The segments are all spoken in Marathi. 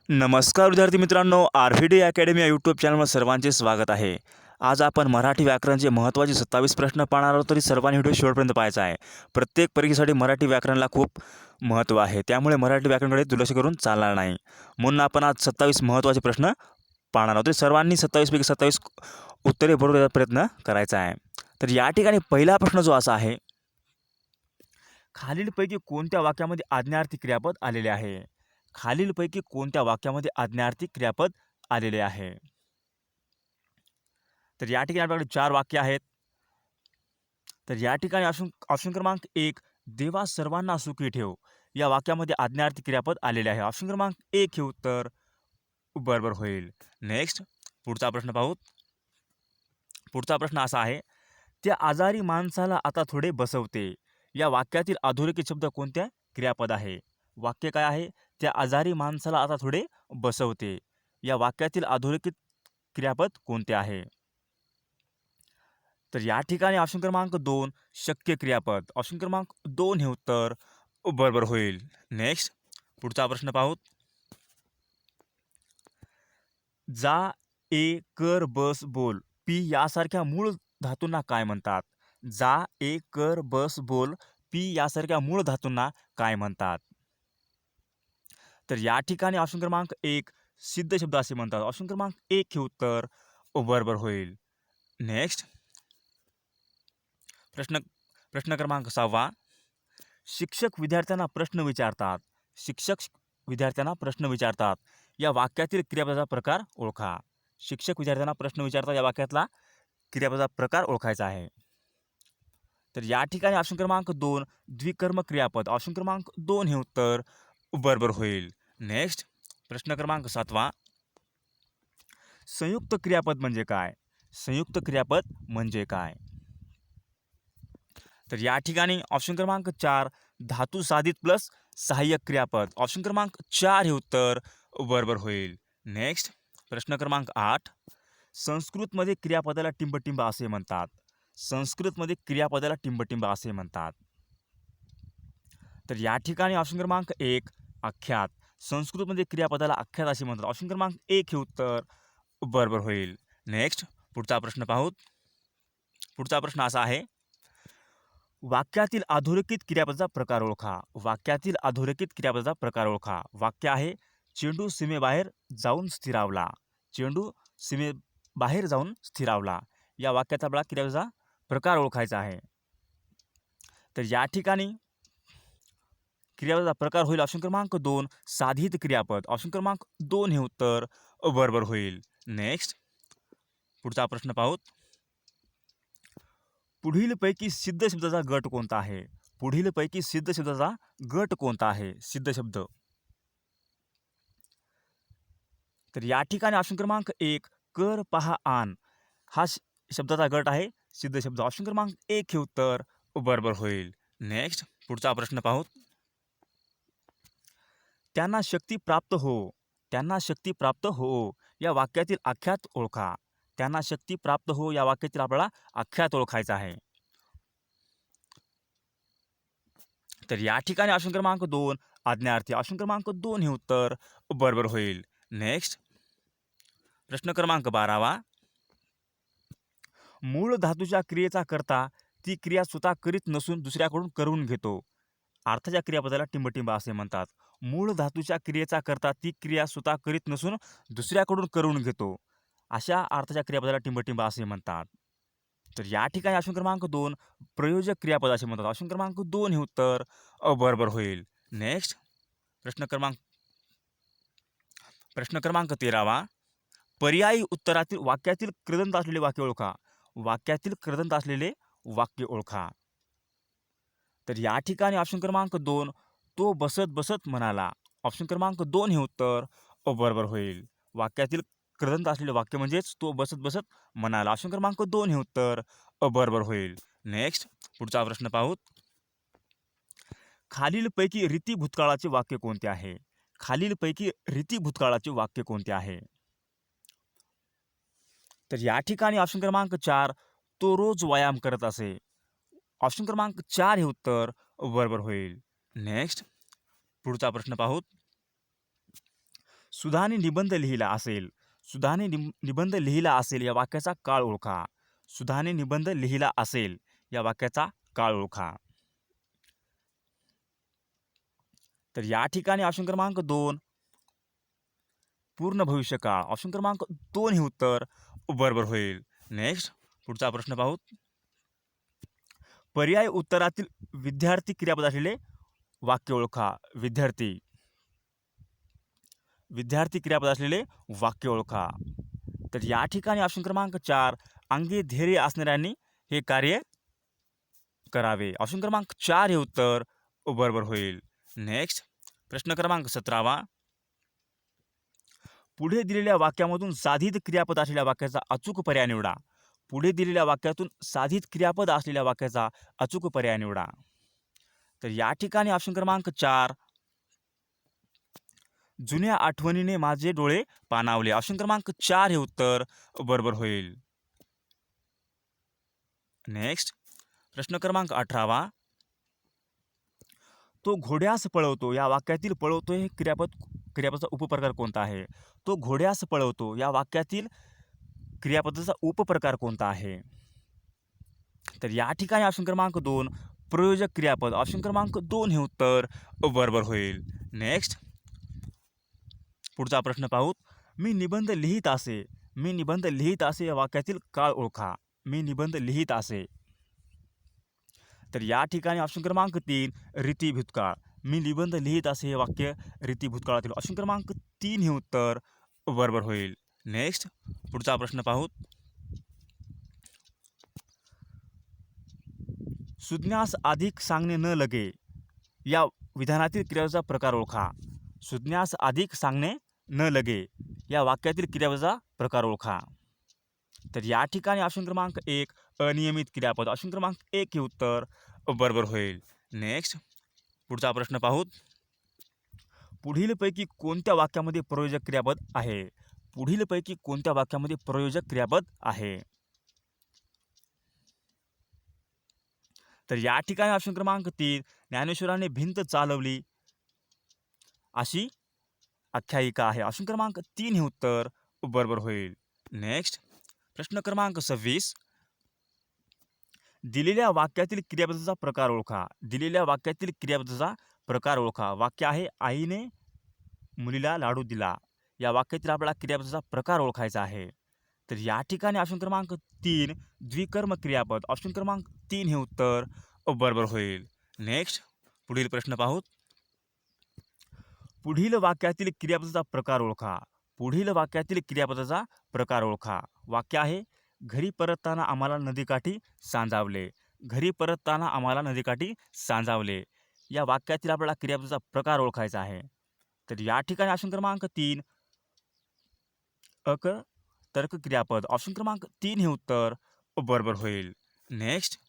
नमस्कार विद्यार्थी मित्रांनो, आर.व्ही.डी. अकॅडमी या यूट्यूब चॅनलवर सर्वांचे स्वागत आहे. आज आपण मराठी व्याकरणचे महत्त्वाचे 27 प्रश्न पाहणार आहोत, तरी सर्वांनी व्हिडिओ शेवटपर्यंत पाहायचा आहे. प्रत्येक परीक्षेसाठी मराठी व्याकरणाला खूप महत्त्व आहे, त्यामुळे मराठी व्याकरणाकडे दुर्लक्ष करून चालणार नाही. म्हणून आपण आज 27 महत्त्वाचे प्रश्न पाहणार आहोत. तर सर्वांनी 27 पैकी 27 उत्तरे बरोबर देण्याचा प्रयत्न करायचा आहे. तर या ठिकाणी पहिला प्रश्न जो असा आहे, खालीलपैकी कोणत्या वाक्यामध्ये आज्ञार्थी क्रियापद आलेले आहे? खालीलपैकी कोणत्या वाक्यामध्ये आज्ञार्थी क्रियापद आलेले आहे? तर या ठिकाणी आपल्याकडे 4 वाक्य आहेत. तर या ठिकाणी ऑप्शन क्रमांक 1, देवा सर्वांना सुखी ठेव, या वाक्यामध्ये आज्ञार्थी क्रियापद आलेले आहे. ऑप्शन क्रमांक 1 हे उत्तर बरोबर होईल. नेक्स्ट पुढचा प्रश्न पाहू. पुढचा प्रश्न असा आहे, त्या आजारी माणसाला आता थोडे बसवते, या वाक्यातील अधोरेखित शब्द कोणत्या क्रियापद आहे? वाक्य काय आहे? त्या आजारी माणसाला आता थोडे बसवते, या वाक्यातील अधोरेखित क्रियापद कोणते आहे? तर या ठिकाणी ऑप्शन क्रमांक 2 शक्य क्रियापद. ऑप्शन क्रमांक 2 हे उत्तर बरोबर होईल. नेक्स्ट पुढचा प्रश्न पाहू. जा, ए, कर, बस, बोल, पी यासारख्या मूळ धातूंना काय म्हणतात? जा, ए, कर, बस, बोल, पी यासारख्या मूळ धातूंना काय म्हणतात? तर या ठिकाणी ऑप्शन क्रमांक 1 सिद्ध शब्द असे म्हणतात. ऑप्शन क्रमांक 1 हे उत्तर बरोबर होईल. नेक्स्ट प्रश्न क्रमांक 6. शिक्षक विद्यार्थ्यांना प्रश्न विचारतात. शिक्षक विद्यार्थ्यांना प्रश्न विचारतात, या वाक्यातील क्रियापदाचा प्रकार ओळखा. शिक्षक विद्यार्थ्यांना प्रश्न विचारतात, या वाक्यातला क्रियापदाचा प्रकार ओळखायचा आहे. तर या ठिकाणी ऑप्शन क्रमांक 2 द्विकर्म क्रियापद. ऑप्शन क्रमांक 2 हे उत्तर बरोबर होईल. नेक्स्ट प्रश्न क्रमांक 7. संयुक्त क्रियापद म्हणजे काय? संयुक्त क्रियापद म्हणजे काय? तर या ठिकाणी ऑप्शन क्रमांक 4 धातू साधित प्लस सहाय्यक क्रियापद. ऑप्शन क्रमांक 4 हे उत्तर बरोबर होईल. नेक्स्ट प्रश्न क्रमांक 8. संस्कृतमध्ये क्रियापदाला टिंबटिंब असे म्हणतात. संस्कृतमध्ये क्रियापदाला टिंबटिंब असे म्हणतात. तर या ठिकाणी ऑप्शन क्रमांक 1 आख्यात. संस्कृतमध्ये क्रियापदाला आख्यात असे म्हणतात. ऑप्शन क्रमांक 1 हे उत्तर बरोबर होईल. नेक्स्ट पुढचा प्रश्न पाहू. पुढचा प्रश्न असा आहे, वाक्यातील अधोरेखित क्रियापदाचा प्रकार ओळखा. वाक्यातील अधोरेखित क्रियापदाचा प्रकार ओळखा. वाक्य आहे, चेंडू सीमेबाहेर जाऊन स्थिरावला. चेंडू सीमेबाहेर जाऊन स्थिरावला, या वाक्याचा आपला क्रियापदाचा प्रकार ओळखायचा आहे. तर या ठिकाणी क्रियापदाचा प्रकार होईल ऑप्शन क्रमांक 2 साधित क्रियापद. ऑप्शन क्रमांक 2 हे उत्तर बरोबर होईल. नेक्स्ट पुढचा प्रश्न पाहू. पुढीलपैकी सिद्ध शब्दाचा गट कोणता आहे? पुढीलपैकी सिद्ध शब्दाचा गट कोणता आहे? सिद्ध शब्द. तर या ठिकाणी ऑप्शन क्रमांक 1 कर, पहा, आण, हा शब्दाचा गट आहे सिद्ध शब्द. ऑप्शन क्रमांक 1 हे उत्तर बरोबर होईल. नेक्स्ट पुढचा प्रश्न पाहू. त्यांना शक्ती प्राप्त हो, त्यांना शक्ती प्राप्त हो, या वाक्यातील आख्यात ओळखा. त्यांना शक्ती प्राप्त हो, या वाक्यातील आपल्याला आख्यात ओळखायचा आहे. तर या ठिकाणी ऑप्शन क्रमांक 2 आज्ञार्थी. ऑप्शन क्रमांक 2 हे उत्तर बरोबर होईल. नेक्स्ट प्रश्न क्रमांक 12. मूळ धातूच्या क्रियेचा करता ती क्रिया स्वतः करीत नसून दुसऱ्याकडून करून घेतो, अर्थाच्या क्रियापदाला टिंबटिंब असे म्हणतात. मूळ धातूच्या क्रियेचा करता ती क्रिया स्वतः करीत नसून दुसऱ्याकडून करून घेतो, अशा अर्थाच्या क्रियापदाला टिंबटिंब असे म्हणतात. तर या ठिकाणी ऑप्शन क्रमांक 2 प्रयोजक क्रियापद असे म्हणतात. ऑप्शन क्रमांक 2 हे उत्तर बरोबर होईल. नेक्स्ट प्रश्न क्रमांक 13. पर्यायी उत्तरातील वाक्यातील कृदंत असलेले वाक्य ओळखा. वाक्यातील कृदंत असलेले वाक्य ओळखा. तर या ठिकाणी ऑप्शन क्रमांक 2 तो बसत बसत म्हणाला. ऑप्शन क्रमांक 2 हे उत्तर बरोबर होईल. वाक्यातील कृदंत असलेले वाक्य म्हणजेच तो बसत बसत म्हणाला. ऑप्शन क्रमांक 2 हे उत्तर बरोबर होईल. नेक्स्ट पुढचा प्रश्न पाहू. खालीलपैकी रीती भूतकाळाचे वाक्य कोणते आहे? खालीलपैकी रीती भूतकाळाचे वाक्य कोणते आहे? तर या ठिकाणी ऑप्शन क्रमांक 4 तो रोज व्यायाम करत असे. ऑप्शन क्रमांक 4 हे उत्तर बरोबर होईल. नेक्स्ट पुढचा प्रश्न पाहू. सुधाने निबंध लिहिला असेल. सुधाने निबंध लिहिला असेल या वाक्याचा काळ ओळखा. सुधाने निबंध लिहिला असेल या वाक्याचा काळ ओळखा. तर या ठिकाणी ऑप्शन क्रमांक 2 पूर्ण भविष्यकाळ. ऑप्शन क्रमांक 2 हे उत्तर बरोबर होईल. नेक्स्ट पुढचा प्रश्न पाहू. पर्याय उत्तरातील विद्यार्थी क्रियापद असलेले वाक्य ओळखा. विद्यार्थी. विद्यार्थी क्रियापद असलेले वाक्य ओळखा. तर या ठिकाणी ऑप्शन क्रमांक 4 अंगी धैर्य असणाऱ्यांनी हे कार्य करावे. ऑप्शन क्रमांक 4 हे उत्तर बरोबर होईल. नेक्स्ट प्रश्न क्रमांक 17 पुढे दिलेल्या वाक्यामधून साधित क्रियापद असलेल्या वाक्याचा अचूक पर्याय निवडा. पुढे दिलेल्या वाक्यातून साधित क्रियापद असलेल्या वाक्याचा अचूक पर्याय निवडा. तर या ठिकाणी ऑप्शन क्रमांक 4 जुन्या आठवणीने माझे डोळे पाणावले. ऑप्शन क्रमांक 4 हे उत्तर बरोबर होईल. नेक्स्ट प्रश्न क्रमांक 18 तो घोड्यास पळवतो या वाक्यातील पळवतो हे क्रियापदाचा उपप्रकार कोणता आहे. तो घोड्यास पळवतो या वाक्यातील क्रियापदाचा उपप्रकार कोणता आहे. तर या ठिकाणी ऑप्शन क्रमांक 2 प्रयोजक क्रियापद. ऑप्शन क्रमांक 2 हे उत्तर बरोबर होईल. नेक्स्ट पुढचा प्रश्न पाहू. मी निबंध लिहित असे. मी निबंध लिहित असे या वाक्यातील काळ ओळखा. मी निबंध लिहित असे. तर या ठिकाणी ऑप्शन क्रमांक 3 रीती भूतकाळ. मी निबंध लिहित असे हे वाक्य रीती भूतकाळातील. ऑप्शन क्रमांक 3 हे उत्तर बरोबर होईल. नेक्स्ट पुढचा प्रश्न पाहू. सुज्ञास अधिक सांगणे न लगे या विधानातील क्रियापदाचा प्रकार ओळखा. सुज्ञास अधिक सांगणे न लगे या वाक्यातील क्रियापदाचा प्रकार ओळखा. तर या ठिकाणी ऑप्शन क्रमांक 1 अनियमित क्रियापद. ऑप्शन क्रमांक 1 हे उत्तर बरोबर होईल. नेक्स्ट पुढचा प्रश्न पाहू. पुढीलपैकी कोणत्या वाक्यामध्ये प्रयोजक क्रियापद आहे. पुढीलपैकी कोणत्या वाक्यामध्ये प्रयोजक क्रियापद आहे. तर या ठिकाणी ऑप्शन क्रमांक 3 ज्ञानेश्वराने भिंत चालवली अशी आख्यायिका आहे. ऑप्शन क्रमांक 3 हे उत्तर बरोबर होईल. नेक्स्ट प्रश्न क्रमांक 26 दिलेल्या वाक्यातील क्रियापदाचा प्रकार ओळखा. दिलेल्या वाक्यातील क्रियापदाचा प्रकार ओळखा. वाक्य आहे आईने मुलीला लाडू दिला. या वाक्यातील आपल्याला क्रियापदाचा प्रकार ओळखायचा आहे. तर या ठिकाणी ऑप्शन क्रमांक 3 द्विकर्म क्रियापद. ऑप्शन क्रमांक 3 हे उत्तर बरोबर होईल. नेक्स्ट पुढील प्रश्न पाहू. पुढील वाक्यातील क्रियापदाचा प्रकार ओळखा. पुढील वाक्यातील क्रियापदाचा प्रकार ओळखा. वाक्य आहे घरी परतताना आम्हाला नदीकाठी सांजावले. घरी परतताना आम्हाला नदीकाठी सांजावले. या वाक्यातील आपल्याला क्रियापदाचा प्रकार ओळखायचा आहे. तर या ठिकाणी ऑप्शन क्रमांक 3 तर्क क्रियापद. ऑप्शन क्रमांक 3 हे उत्तर बरोबर होईल. नेक्स्ट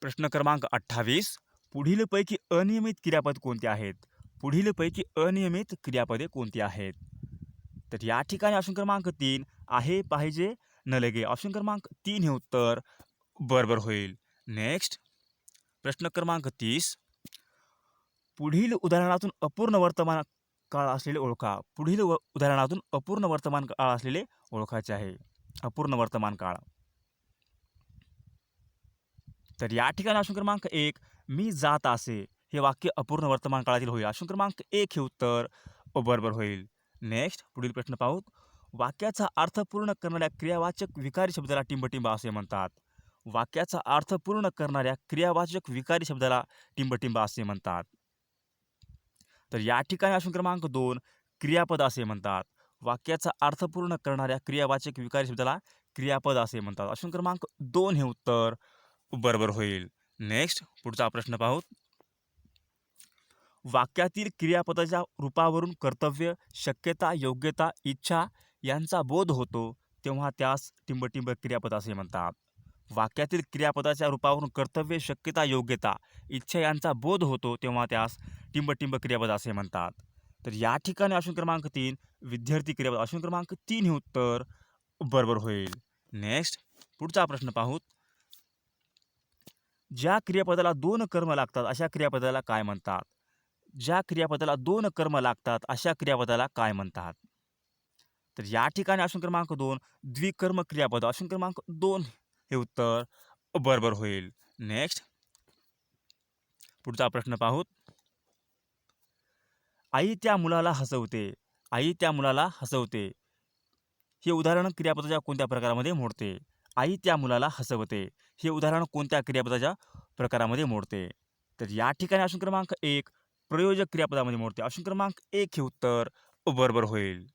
प्रश्न क्रमांक 28 पुढीलपैकी अनियमित क्रियापद कोणते आहेत. पुढीलपैकी अनियमित क्रियापदे कोणती आहेत. तर या ठिकाणी ऑप्शन क्रमांक 3 आहे पाहिजे न लगे. ऑप्शन क्रमांक 3 हे उत्तर बरोबर होईल. नेक्स्ट प्रश्न क्रमांक 30 पुढील उदाहरणातून अपूर्ण वर्तमान काळ असलेले ओळखा. पुढील उदाहरणातून अपूर्ण वर्तमान काळ असलेले ओळखायचे आहे. अपूर्ण वर्तमान काळ. तर या ठिकाणी ऑप्शन क्रमांक 1 मी जात असे हे वाक्य अपूर्ण वर्तमान काळातील होईल. ऑप्शन क्रमांक 1 हे उत्तर बरोबर होईल. नेक्स्ट पुढील प्रश्न पाहू. वाक्याचा अर्थ पूर्ण करणाऱ्या क्रियावाचक विकारी शब्दाला टिंबटिंब असे म्हणतात. वाक्याचा अर्थ पूर्ण करणाऱ्या क्रियावाचक विकारी शब्दाला टिंबटिंब असे म्हणतात. तर या ठिकाणी ऑप्शन क्रमांक 2 क्रियापद असे म्हणतात. वाक्याचा अर्थ पूर्ण करणाऱ्या क्रियावाचक विकारी शब्दाला क्रियापद असे म्हणतात. ऑप्शन क्रमांक 2 हे उत्तर बरोबर होईल. नेक्स्ट पुढचा प्रश्न पाहू. वाक्यातील क्रियापदाच्या रूपावरून कर्तव्य, शक्यता, योग्यता, इच्छा यांचा बोध होतो तेव्हा त्यास टिंबटिंब क्रियापद असे म्हणतात. वाक्यातील क्रियापदाच्या रूपावरून कर्तव्य, शक्यता, योग्यता, इच्छा यांचा बोध होतो तेव्हा त्यास टिंबटिंब क्रियापद असे म्हणतात. तर या ठिकाणी ऑप्शन क्रमांक 3 विद्यार्थी क्रियापद. ऑप्शन क्रमांक 3 हे उत्तर बरोबर होईल. नेक्स्ट पुढचा प्रश्न पाहू. ज्या क्रियापदाला 2 कर्म लागतात अशा क्रियापदाला काय म्हणतात. ज्या क्रियापदाला 2 कर्म लागतात अशा क्रियापदाला काय म्हणतात? तर या ठिकाणी ऑप्शन क्रमांक 2 द्विकर्म क्रियापद. ऑप्शन क्रमांक 2 हे उत्तर बरोबर होईल. नेक्स्ट पुढचा प्रश्न पाहू. आई त्या मुलाला हसवते. आई त्या मुलाला हसवते. हे उदाहरण क्रियापदाच्या कोणत्या प्रकारामध्ये मोडते? आई त्या मुलाला हसवते. हे उदाहरण कोणत्या क्रियापदाच्या प्रकारामध्ये मोडते? तर या ठिकाणी ऑप्शन क्रमांक 1 प्रयोजक क्रियापदामध्ये मोडते. ऑप्शन क्रमांक 1 हे उत्तर बरोबर होईल.